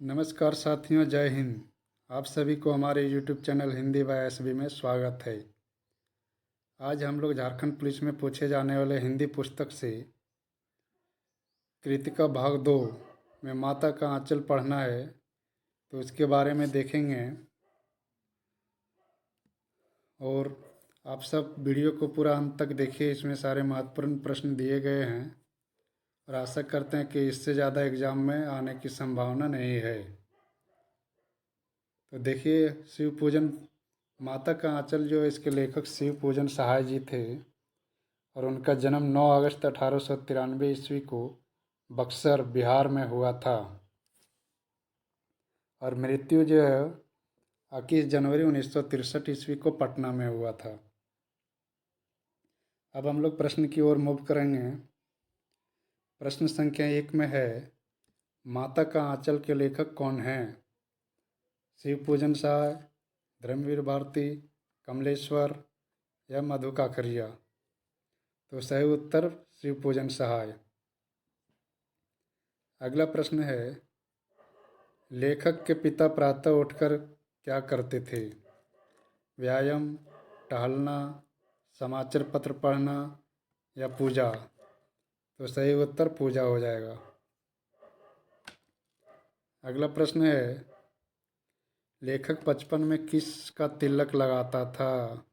नमस्कार साथियों, जय हिंद। आप सभी को हमारे YouTube channel Hindi bye SB में स्वागत है। आज हम लोग झारखंड पुलिस में पूछे जाने वाले हिंदी पुस्तक से कृतिका भाग 2 में माता का आंचल पढ़ना है, तो इसके बारे में देखेंगे। और आप सब वीडियो को पूरा अंत तक देखिए, इसमें सारे महत्वपूर्ण प्रश्न दिए गए हैं और आशा करते हैं कि इससे ज़्यादा एग्ज़ाम में आने की संभावना नहीं है। तो देखिए, शिव पूजन माता का आंचल जो इसके लेखक शिव पूजन सहाय जी थे और उनका जन्म 9 अगस्त 1893 ईस्वी को बक्सर बिहार में हुआ था और मृत्यु जो है 21 जनवरी 1963 ईस्वी को पटना में हुआ था। अब हम लोग प्रश्न की ओर मूव करेंगे। प्रश्न संख्या 1 में है, माता का आंचल के लेखक कौन हैं? शिव पूजन सहाय, धर्मवीर भारती, कमलेश्वर या मधु काकरिया? तो सही उत्तर शिव पूजन सहाय। अगला प्रश्न है, लेखक के पिता प्रातः उठकर क्या करते थे? व्यायाम, टहलना, समाचार पत्र पढ़ना या पूजा? तो सही उत्तर पूजा हो जाएगा। अगला प्रश्न है, लेखक बचपन में किसका तिलक लगाता था?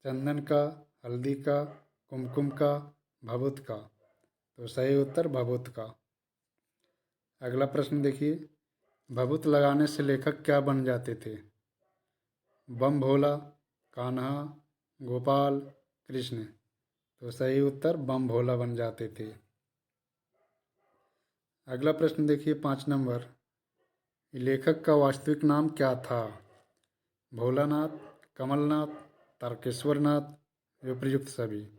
चंदन का, हल्दी का, कुमकुम का, भभूत का? तो सही उत्तर भभूत का। अगला प्रश्न देखिए, भभूत लगाने से लेखक क्या बन जाते थे? बम भोला, कान्हा, गोपाल, कृष्ण? तो सही उत्तर बम भोला बन जाते थे। अगला प्रश्न देखिए 5 नंबर, लेखक का वास्तविक नाम क्या था? भोलानाथ, कमलनाथ, तारकेश्वरनाथ, विप्रयुक्त सभी?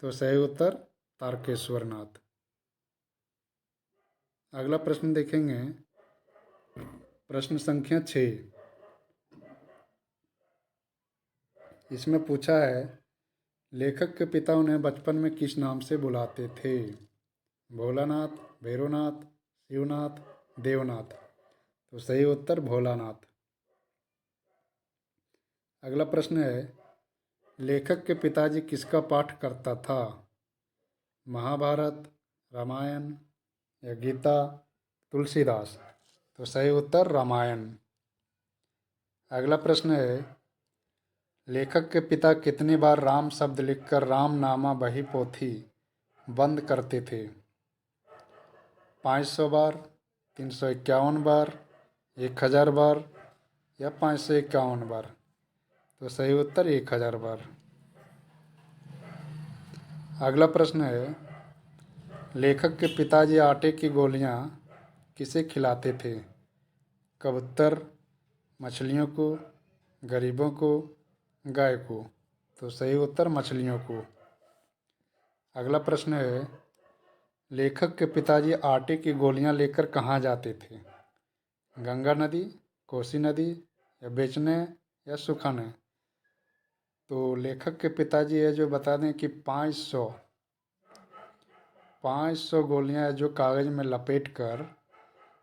तो सही उत्तर तारकेश्वरनाथ। अगला प्रश्न देखेंगे, प्रश्न संख्या 6। इसमें पूछा है, लेखक के पिता उन्हें बचपन में किस नाम से बुलाते थे? भोलानाथ, भैरवनाथ, शिवनाथ, देवनाथ? तो सही उत्तर भोलानाथ। अगला प्रश्न है, लेखक के पिताजी किसका पाठ करता था? महाभारत, रामायण या गीता, तुलसीदास? तो सही उत्तर रामायण। अगला प्रश्न है, लेखक के पिता कितनी बार राम शब्द लिखकर रामनामा बही पोथी बंद करते थे? 500 बार, 351 बार, 1000 बार या 551 बार? तो सही उत्तर 1000 बार। अगला प्रश्न है, लेखक के पिताजी आटे की गोलियां किसे खिलाते थे? कबूतर, मछलियों को, गरीबों को, गाय को? तो सही उत्तर मछलियों को। अगला प्रश्न है, लेखक के पिताजी आटे की गोलियां लेकर कहाँ जाते थे? गंगा नदी, कोसी नदी या बेचने या सुखाने? तो लेखक के पिताजी है जो बता दें कि 500 गोलियां जो कागज़ में लपेट कर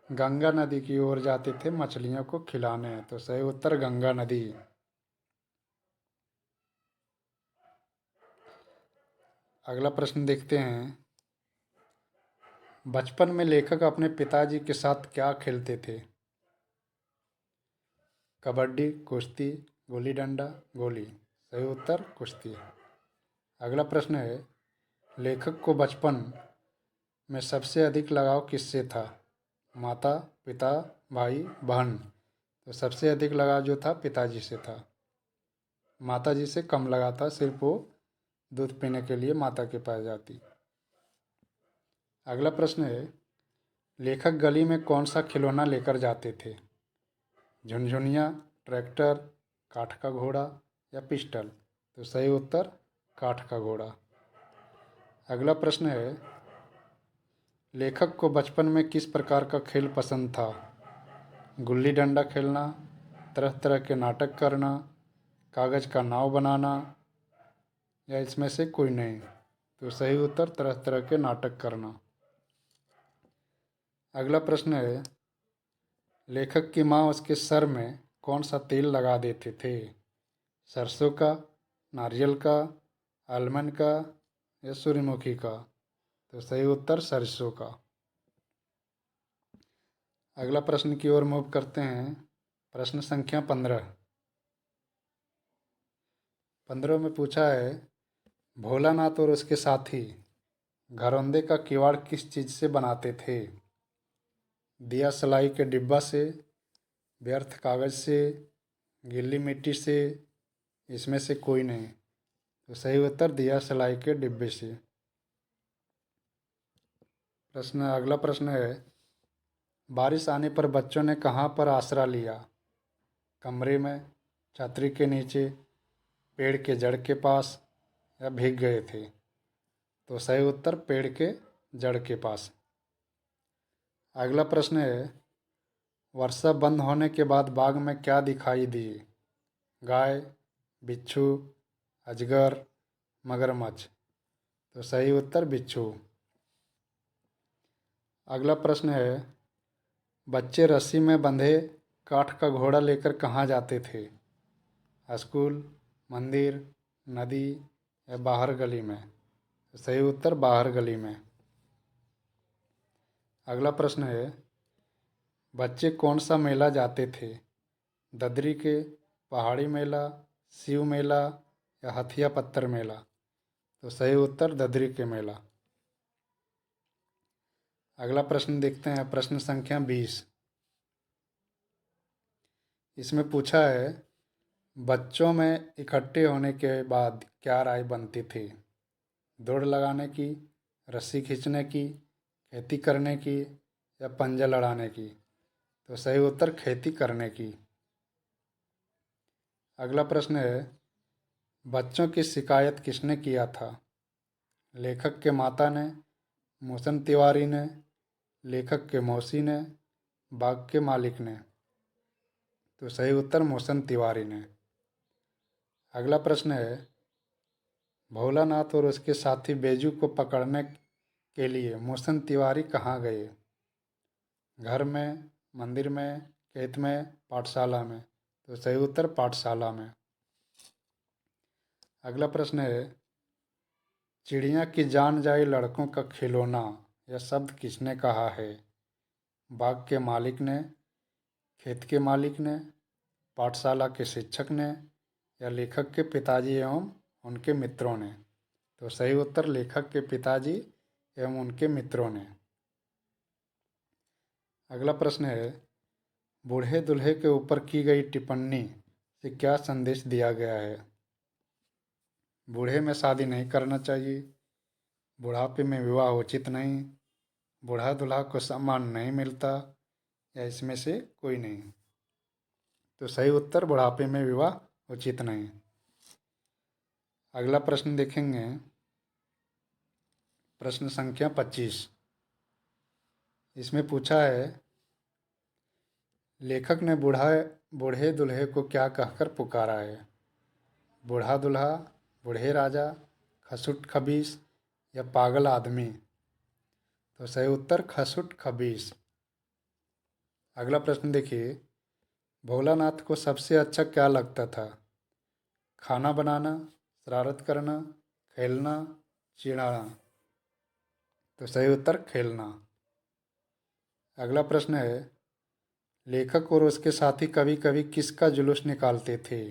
गंगा नदी की ओर जाते थे मछलियों को खिलाने। तो सही उत्तर गंगा नदी। अगला प्रश्न देखते हैं, बचपन में लेखक अपने पिताजी के साथ क्या खेलते थे? कबड्डी, कुश्ती, गुल्ली डंडा, गोली? सही उत्तर कुश्ती। अगला प्रश्न है, लेखक को बचपन में सबसे अधिक लगाव किससे था? माता, पिता, भाई, बहन? तो सबसे अधिक लगाव जो था पिताजी से था। माता जी से कम लगा था, सिर्फ वो दूध पीने के लिए माता के पास जाती। अगला प्रश्न है, लेखक गली में कौन सा खिलौना लेकर जाते थे? झुनझुनिया, ट्रैक्टर, काठ का घोड़ा या पिस्टल? तो सही उत्तर काठ का घोड़ा। अगला प्रश्न है, लेखक को बचपन में किस प्रकार का खेल पसंद था? गुल्ली डंडा खेलना, तरह तरह के नाटक करना, कागज़ का नाव बनाना या इसमें से कोई नहीं? तो सही उत्तर तरह तरह के नाटक करना। अगला प्रश्न है, लेखक की माँ उसके सर में कौन सा तेल लगा देते थे? सरसों का, नारियल का, आलमंड का या सूर्यमुखी का? तो सही उत्तर सरसों का। अगला प्रश्न की ओर मूव करते हैं। प्रश्न संख्या 15। 15 में पूछा है, भोलानाथ और उसके साथी घरौंदे का किवाड़ किस चीज़ से बनाते थे? दिया सलाई के डिब्बा से, व्यर्थ कागज से, गीली मिट्टी से, इसमें से कोई नहीं। तो सही उत्तर दिया सलाई के डिब्बे से। अगला प्रश्न है, बारिश आने पर बच्चों ने कहाँ पर आसरा लिया? कमरे में, छतरी के नीचे, पेड़ के जड़ के पास या भीग गए थे? तो सही उत्तर पेड़ के जड़ के पास। अगला प्रश्न है, वर्षा बंद होने के बाद बाग में क्या दिखाई दिए? गाय, बिच्छू, अजगर, मगरमच्छ? तो सही उत्तर बिच्छू। अगला प्रश्न है, बच्चे रस्सी में बंधे काठ का घोड़ा लेकर कहाँ जाते थे? स्कूल, मंदिर, नदी या बाहर गली में? तो सही उत्तर बाहर गली में। अगला प्रश्न है, बच्चे कौन सा मेला जाते थे? ददरी के, पहाड़ी मेला, शिव मेला या हथिया पत्थर मेला? तो सही उत्तर ददरी के मेला। अगला प्रश्न देखते हैं, प्रश्न संख्या 20। इसमें पूछा है, बच्चों में इकट्ठे होने के बाद क्या राय बनती थी? दौड़ लगाने की, रस्सी खींचने की, खेती करने की या पंजा लड़ाने की? तो सही उत्तर खेती करने की। अगला प्रश्न है, बच्चों की शिकायत किसने किया था? लेखक के माता ने, मोहसन तिवारी ने, लेखक के मौसी ने, बाग के मालिक ने? तो सही उत्तर मोहसन तिवारी ने। अगला प्रश्न है, भोलानाथ और उसके साथी बेजू को पकड़ने के लिए मोहसन तिवारी कहाँ गए? घर में, मंदिर में, खेत में, पाठशाला में? तो सही उत्तर पाठशाला में। अगला प्रश्न है, चिड़िया की जान जाए लड़कों का खिलौना, यह शब्द किसने कहा है? बाग के मालिक ने, खेत के मालिक ने, पाठशाला के शिक्षक ने या लेखक के पिताजी एवं उनके मित्रों ने? तो सही उत्तर लेखक के पिताजी एवं उनके मित्रों ने। अगला प्रश्न है, बूढ़े दूल्हे के ऊपर की गई टिप्पणी से क्या संदेश दिया गया है? बूढ़े में शादी नहीं करना चाहिए, बुढ़ापे में विवाह उचित नहीं, बूढ़ा दूल्हा को सम्मान नहीं मिलता या इसमें से कोई नहीं? तो सही उत्तर बुढ़ापे में विवाह उचित नहीं। अगला प्रश्न देखेंगे, प्रश्न संख्या 25। इसमें पूछा है, लेखक ने बूढ़े दूल्हे को क्या कहकर पुकारा है? बूढ़ा दूल्हा, बूढ़े राजा, खसुट खबीस या पागल आदमी? तो सही उत्तर खसुट खबीस। अगला प्रश्न देखिए, भोलानाथ को सबसे अच्छा क्या लगता था? खाना बनाना, शरारत करना, खेलना, चिढ़ाना? तो सही उत्तर खेलना। अगला प्रश्न है, लेखक और उसके साथी कभी कभी किसका जुलूस निकालते थे?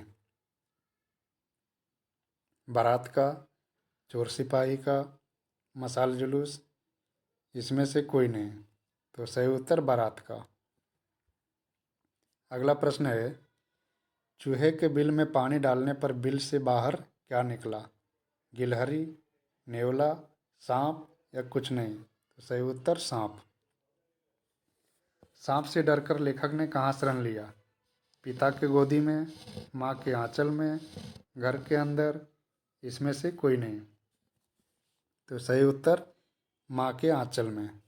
बारात का, चोर सिपाही का, मशाल जुलूस, इसमें से कोई नहीं? तो सही उत्तर बारात का। अगला प्रश्न है, चूहे के बिल में पानी डालने पर बिल से बाहर क्या निकला? गिलहरी, नेवला, सांप या कुछ नहीं? तो सही उत्तर सांप। सांप से डरकर लेखक ने कहाँ शरण लिया? पिता के गोदी में, माँ के आंचल में, घर के अंदर, इसमें से कोई नहीं? तो सही उत्तर माँ के आंचल में।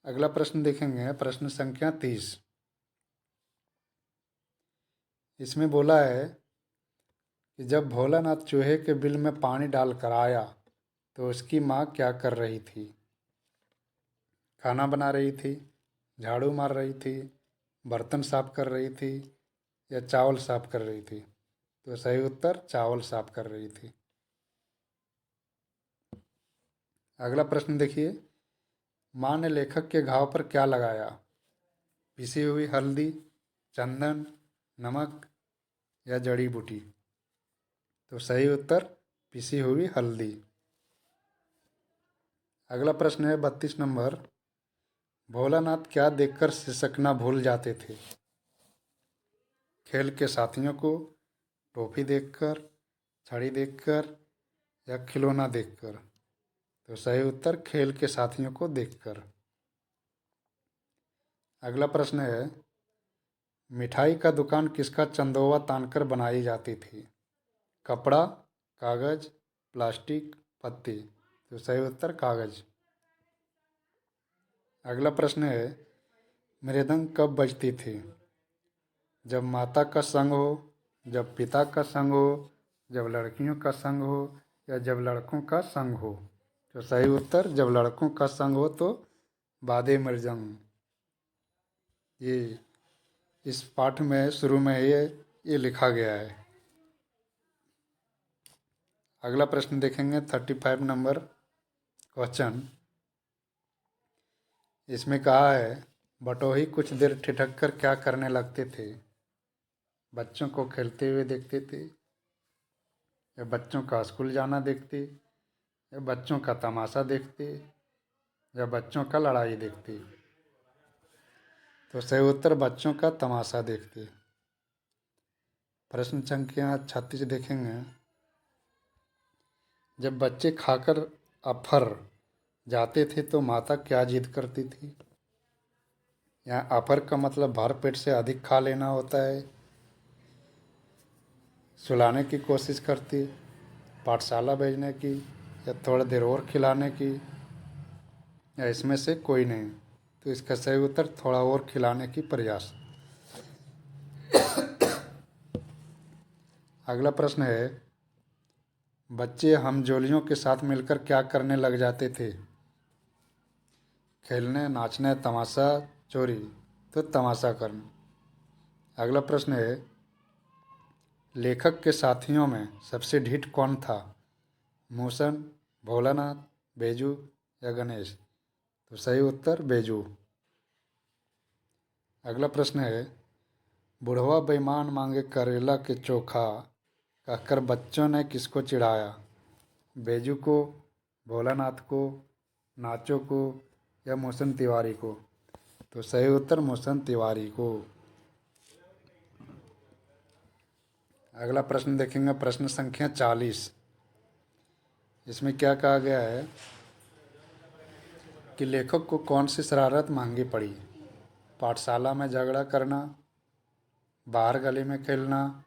अगला प्रश्न देखेंगे, प्रश्न संख्या 30। इसमें बोला है कि जब भोलानाथ चूहे के बिल में पानी डालकर आया तो उसकी माँ क्या कर रही थी? खाना बना रही थी, झाड़ू मार रही थी, बर्तन साफ कर रही थी या चावल साफ कर रही थी? तो सही उत्तर चावल साफ कर रही थी। अगला प्रश्न देखिए, माँ ने लेखक के घाव पर क्या लगाया? पिसी हुई हल्दी, चंदन, नमक या जड़ी बूटी? तो सही उत्तर पिसी हुई हल्दी। अगला प्रश्न है 32 नंबर, भोलानाथ क्या देखकर सिसकना भूल जाते थे? खेल के साथियों को, टोपी देखकर, छड़ी देखकर या खिलौना देखकर? तो सही उत्तर खेल के साथियों को देखकर। अगला प्रश्न है, मिठाई का दुकान किसका चंदोवा तानकर बनाई जाती थी? कपड़ा, कागज, प्लास्टिक, पत्ती? तो सही उत्तर कागज। अगला प्रश्न है, मृदंग कब बजती थी? जब माता का संग हो, जब पिता का संग हो, जब लड़कियों का संग हो या जब लड़कों का संग हो? तो सही उत्तर जब लड़कों का संग हो तो वादे मृदंग। ये इस पाठ में शुरू में ये लिखा गया है। अगला प्रश्न देखेंगे 35 नंबर क्वेश्चन। इसमें कहा है, बटोही कुछ देर ठिठक कर क्या करने लगते थे? बच्चों को खेलते हुए देखते थे या बच्चों का स्कूल जाना देखते या बच्चों का तमाशा देखते या बच्चों का लड़ाई देखते? तो सही उत्तर बच्चों का तमाशा देखते। प्रश्न संख्या 36 देखेंगे, जब बच्चे खाकर अफर जाते थे तो माता क्या जिद करती थी? यहाँ अफर का मतलब भर पेट से अधिक खा लेना होता है, सुलाने की कोशिश करती, पाठशाला भेजने की या थोड़ी देर और खिलाने की या इसमें से कोई नहीं? तो इसका सही उत्तर थोड़ा और खिलाने की प्रयास। अगला प्रश्न है, बच्चे हमजोलियों के साथ मिलकर क्या करने लग जाते थे? खेलने, नाचने, तमाशा, चोरी? तो तमाशा करना। अगला प्रश्न है, लेखक के साथियों में सबसे ढीठ कौन था? मूसन, भोलानाथ, बेजू या गणेश? तो सही उत्तर बेजू। अगला प्रश्न है, बुढ़वा बेईमान मांगे करेला के चोखा कहकर बच्चों ने किसको चिढ़ाया? बेजू को, भोलानाथ को, नाचो को या मोहसन तिवारी को? तो सही उत्तर मोहसन तिवारी को। अगला प्रश्न देखेंगे, प्रश्न संख्या 40। इसमें क्या कहा गया है कि लेखक को कौन सी शरारत महंगी पड़ी? पाठशाला में झगड़ा करना, बाहर गली में खेलना,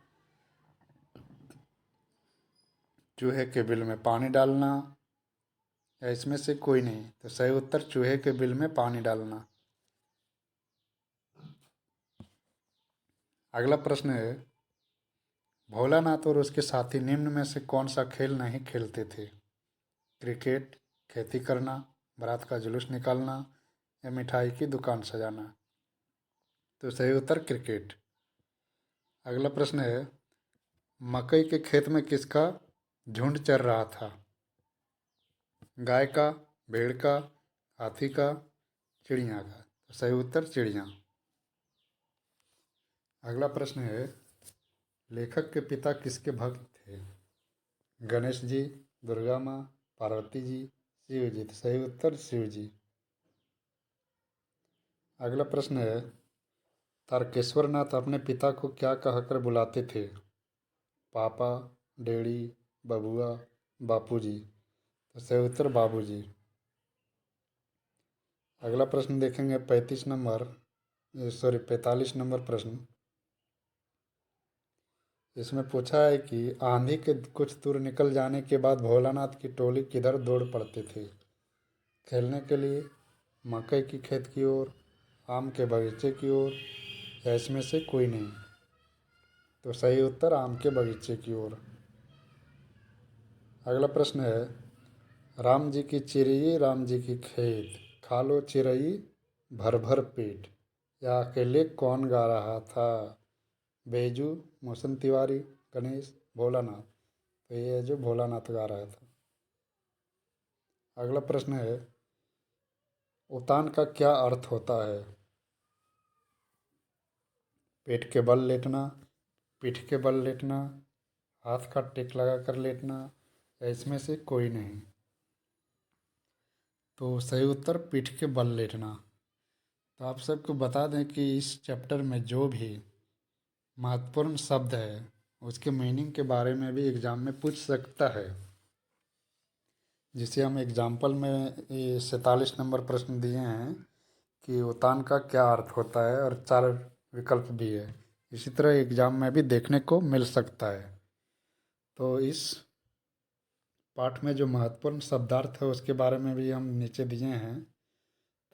चूहे के बिल में पानी डालना या इसमें से कोई नहीं? तो सही उत्तर चूहे के बिल में पानी डालना। अगला प्रश्न है, भोलानाथ और उसके साथी निम्न में से कौन सा खेल नहीं खेलते थे? क्रिकेट, खेती करना, बारात का जुलूस निकालना या मिठाई की दुकान सजाना? तो सही उत्तर क्रिकेट। अगला प्रश्न है, मकई के खेत में किसका झुंड चर रहा था? गाय का, भेड़ का, हाथी का, चिड़िया का? तो सही उत्तर चिड़िया। अगला प्रश्न है, लेखक के पिता किसके भक्त थे? गणेश जी, दुर्गा माँ, पार्वती जी, शिव जी? तो सही उत्तर शिव जी। अगला प्रश्न है, तारकेश्वर नाथ अपने पिता को क्या कहकर बुलाते थे? पापा, डैडी, बबुआ, बापूजी? तो सही उत्तर बाबूजी। अगला प्रश्न देखेंगे 45 नंबर प्रश्न। इसमें पूछा है कि आंधी के कुछ दूर निकल जाने के बाद भोलानाथ की टोली किधर दौड़ पड़ते थे? खेलने के लिए, मकई की खेत की ओर, आम के बगीचे की ओर या इसमें से कोई नहीं? तो सही उत्तर आम के बगीचे की ओर। अगला प्रश्न है, राम जी की चिरई राम जी की खेत, खा लो चिरई भर भर पेट, या अकेले कौन गा रहा था? बैजू, मोहसन तिवारी, गणेश, भोलानाथ। तो ये है जो भोलानाथ गा रहा था। अगला प्रश्न है, उतान का क्या अर्थ होता है? पेट के बल लेटना, पीठ के बल लेटना, हाथ का टेक लगा कर लेटना, या इसमें से कोई नहीं? तो सही उत्तर पीठ के बल लेटना। तो आप सबको बता दें कि इस चैप्टर में जो भी महत्वपूर्ण शब्द है उसके मीनिंग के बारे में भी एग्ज़ाम में पूछ सकता है, जिसे हम एग्जाम्पल में ये 47 नंबर प्रश्न दिए हैं कि उतान का क्या अर्थ होता है, और 4 विकल्प भी है। इसी तरह एग्ज़ाम में भी देखने को मिल सकता है। तो इस पाठ में जो महत्वपूर्ण शब्दार्थ है उसके बारे में भी हम नीचे दिए हैं।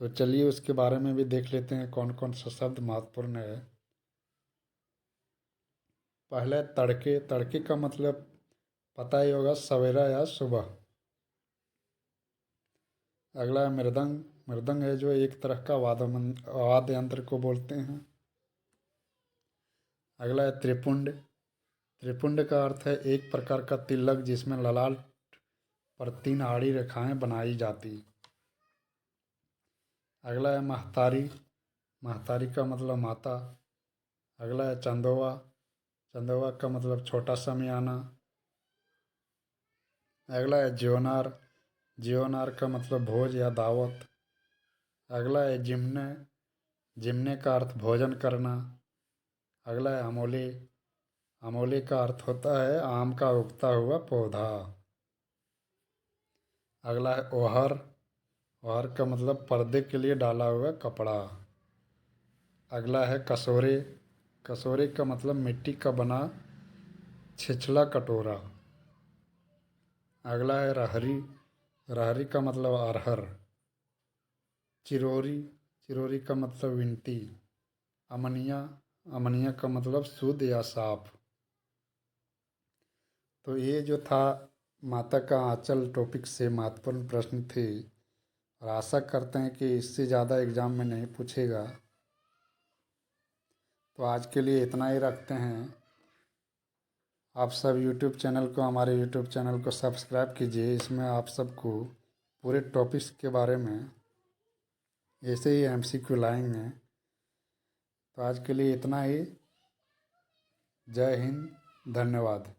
तो चलिए उसके बारे में भी देख लेते हैं कौन कौन सा शब्द महत्वपूर्ण है। पहले तड़के, तड़के का मतलब पता ही होगा, सवेरा या सुबह। अगला है मृदंग, मृदंग है जो एक तरह का वाद्य यंत्र को बोलते हैं। अगला है त्रिपुंड, त्रिपुंड का अर्थ है एक प्रकार का तिलक जिसमें ललाट पर 3 आड़ी रेखाएं बनाई जाती। अगला है महतारी, महतारी का मतलब माता। अगला है चंदोवा, चंदोवा का मतलब छोटा शामियाना। अगला है ज्योनार, ज्योनार का मतलब भोज या दावत। अगला है जिम्ने, जिम्ने का अर्थ भोजन करना। अगला है अमोले, अमोले का अर्थ होता है आम का उगता हुआ पौधा। अगला है ओहर, ओहर का मतलब पर्दे के लिए डाला हुआ कपड़ा। अगला है कसोरे, कसोरे का मतलब मिट्टी का बना छिछला कटोरा। अगला है रहरी, रहरी का मतलब अरहर। चिरोरी, चिरोरी का मतलब विनती। अमनिया, अमनिया का मतलब शुद्ध या साफ। तो ये जो था माता का आंचल टॉपिक से महत्वपूर्ण प्रश्न थे, और आशा करते हैं कि इससे ज़्यादा एग्ज़ाम में नहीं पूछेगा। तो आज के लिए इतना ही रखते हैं। आप सब यूट्यूब चैनल को, हमारे यूट्यूब चैनल को सब्सक्राइब कीजिए। इसमें आप सबको पूरे टॉपिक्स के बारे में ऐसे ही एमसीक्यू लाएंगे। तो आज के लिए इतना ही। जय हिंद, धन्यवाद।